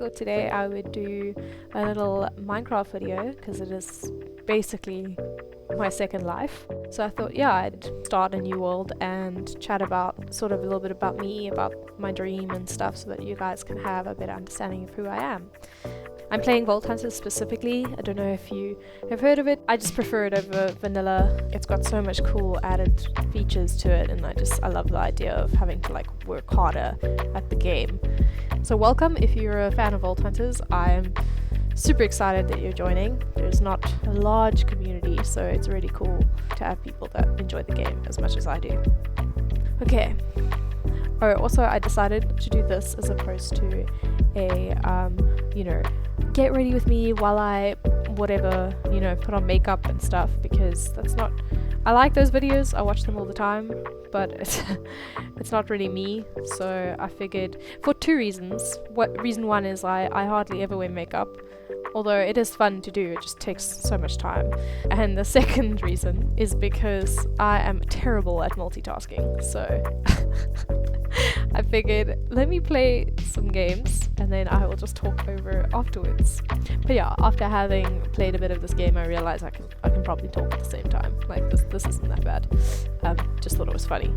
thought today I would do a little Minecraft video because it is basically my second life. So I thought, yeah, I'd start a new world and chat about sort of a little bit about me, about my dream and stuff, so that you guys can have a better understanding of who I am. I'm playing Vault Hunters specifically. I don't know if you have heard of it. I just prefer it over vanilla. It's got so much cool added features to it, and I love the idea of having to like work harder at the game. So welcome if you're a fan of Vault Hunters. I'm super excited that you're joining. There's not a large community, so it's really cool to have people that enjoy the game as much as I do. Okay. Oh, also I decided to do this as opposed to a, get ready with me while I, put on makeup and stuff, because that's not, I like those videos, I watch them all the time, but it's not really me. So I figured, for two reasons. Reason one is I hardly ever wear makeup, although it is fun to do, it just takes so much time. And the second reason is because I am terrible at multitasking, so I figured, let me play some games and then I will just talk over afterwards. But yeah, after having played a bit of this game, I realized I can probably talk at the same time. Like this isn't that bad. Just thought it was funny.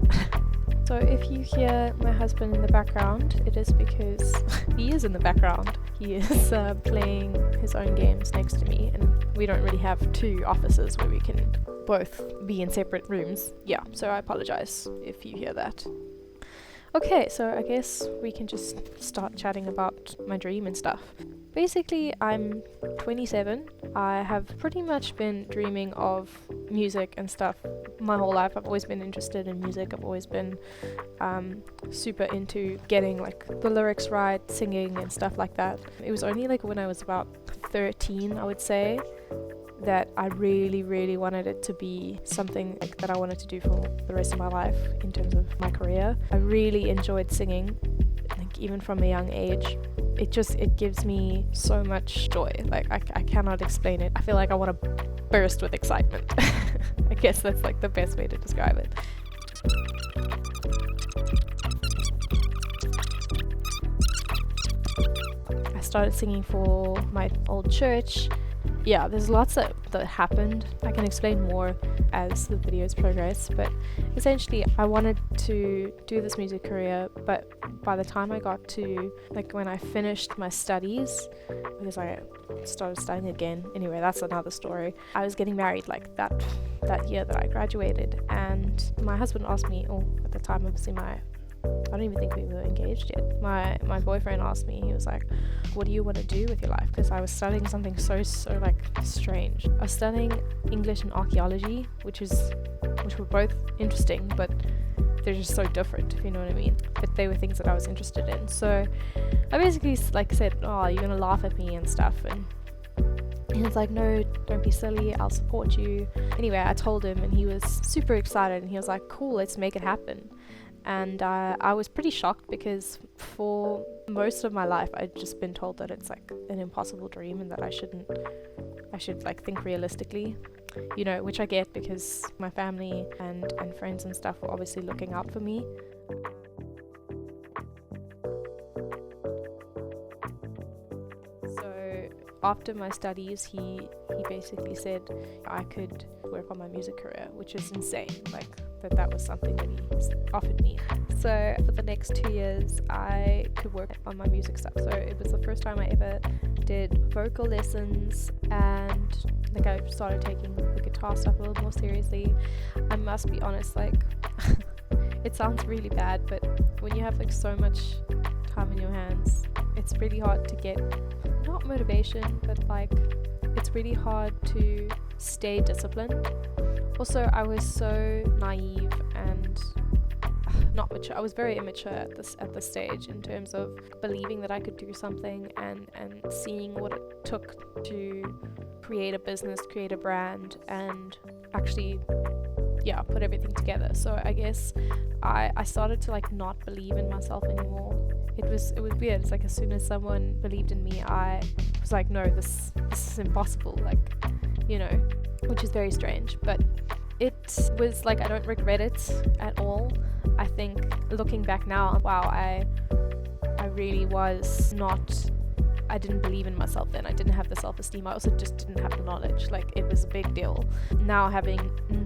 So if you hear my husband in the background, it is because he is in the background. He is playing his own games next to me, and we don't really have two offices where we can both be in separate rooms. Yeah, so I apologize if you hear that. Okay, so I guess we can just start chatting about my dream and stuff. Basically, I'm 27. I have pretty much been dreaming of music and stuff my whole life. I've always been interested in music. I've always been super into getting like the lyrics right, singing and stuff like that. It was only like when I was about 13, I would say, that I really, really wanted it to be something like that I wanted to do for the rest of my life in terms of my career. I really enjoyed singing, like even from a young age. It gives me so much joy. Like I cannot explain it. I feel like I want to burst with excitement. I guess that's like the best way to describe it. I started singing for my old church. Yeah, there's lots that happened. I can explain more as the videos progress, but essentially I wanted to do this music career, but by the time I got to, like, when I finished my studies, because I started studying again, anyway, that's another story. I was getting married like that year that I graduated, and my husband asked me, at the time obviously I don't even think we were engaged yet. My boyfriend asked me, he was like, what do you want to do with your life? Because I was studying something so like strange. I was studying English and archaeology, which were both interesting, but they're just so different, if you know what I mean. But they were things that I was interested in. So I basically like said, you're going to laugh at me and stuff. And he was like, no, don't be silly, I'll support you. Anyway, I told him and he was super excited and he was like, cool, let's make it happen. And I was pretty shocked because for most of my life I'd just been told that it's like an impossible dream and that I should like think realistically, which I get because my family and friends and stuff were obviously looking out for me. So after my studies, he basically said I could work on my music career, which is insane. Like that was something that he offered me. So for the next 2 years I could work on my music stuff. So it was the first time I ever did vocal lessons, and like I started taking the guitar stuff a little more seriously. I must be honest, like it sounds really bad, but when you have like so much time in your hands, it's really hard to get, not motivation, but like it's really hard to stay disciplined. Also, I was so naive and not mature. I was very immature at this stage in terms of believing that I could do something and seeing what it took to create a business, create a brand, and actually, put everything together. So I guess I started to like not believe in myself anymore. It was weird. It's like as soon as someone believed in me, I was like, no, this is impossible. Like, which is very strange, but it was like, I don't regret it at all. I think looking back now, wow, I really was not I didn't believe in myself then. I didn't have the self-esteem. I also just didn't have the knowledge. Like, it was a big deal. Now, having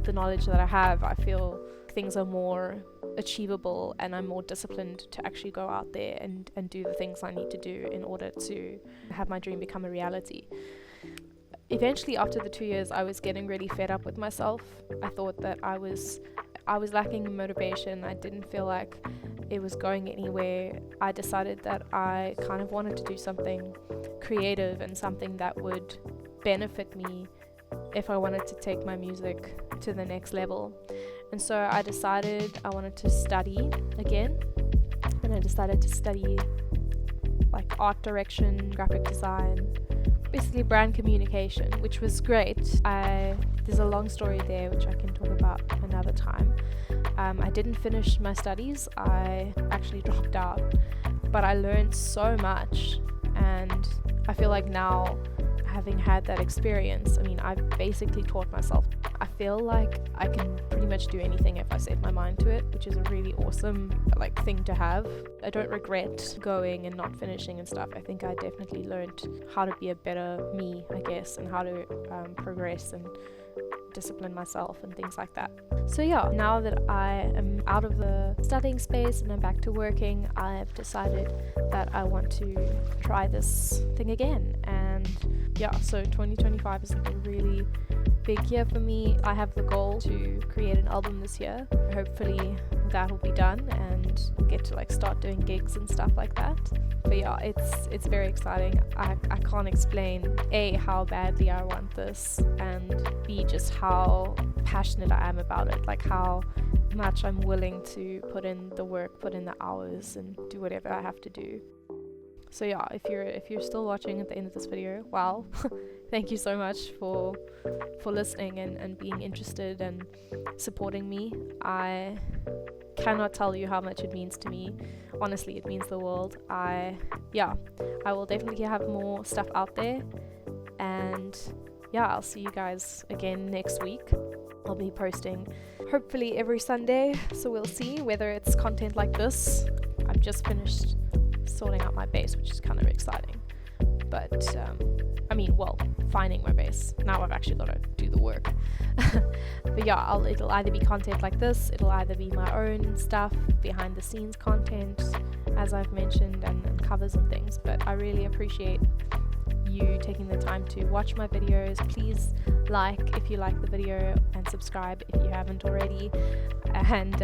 the knowledge that I have, I feel things are more achievable, and I'm more disciplined to actually go out there and do the things I need to do in order to have my dream become a reality. Eventually, after the 2 years, I was getting really fed up with myself. I thought that I was lacking in motivation. I didn't feel like it was going anywhere. I decided that I kind of wanted to do something creative and something that would benefit me if I wanted to take my music to the next level. And so I decided I wanted to study again, and I decided to study like art direction, graphic design, basically brand communication, which was great. There's a long story there which I can talk about another time. I didn't finish my studies. I actually dropped out, but I learned so much, and I feel like now, having had that experience, I mean, I've basically taught myself. I feel like I can pretty much do anything if I set my mind to it, which is a really awesome thing to have. I don't regret going and not finishing and stuff. I think I definitely learned how to be a better me, I guess, and how to progress and discipline myself and things like that. So yeah, now that I am out of the studying space and I'm back to working, I've decided that I want to try this thing again. And yeah, so 2025 is a really big year for me. I have the goal to create an album this year. Hopefully that will be done and get to start doing gigs and stuff like that. But yeah, it's very exciting. I can't explain A, how badly I want this, and B, just how passionate I am about it, like how much I'm willing to put in the work, put in the hours, and do whatever I have to do. So yeah, if you're still watching at the end of this video, wow, thank you so much for listening and being interested and supporting me. I cannot tell you how much it means to me. Honestly, it means the world. I will definitely have more stuff out there, and yeah, I'll see you guys again next week. I'll be posting hopefully every Sunday, so we'll see whether it's content like this. I've just finished sorting out my bass, which is kind of exciting, but finding my bass. Now I've actually got to do the work. But yeah, it'll either be content like this, it'll either be my own stuff, behind the scenes content, as I've mentioned, and covers and things. But I really appreciate you taking the time to watch my videos. Please like if you like the video, and subscribe if you haven't already. And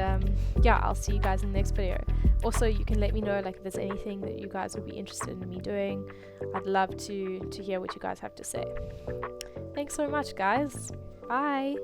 I'll see you guys in the next video. Also, you can let me know if there's anything that you guys would be interested in me doing. I'd love to hear what you guys have to say. Thanks so much, guys. Bye.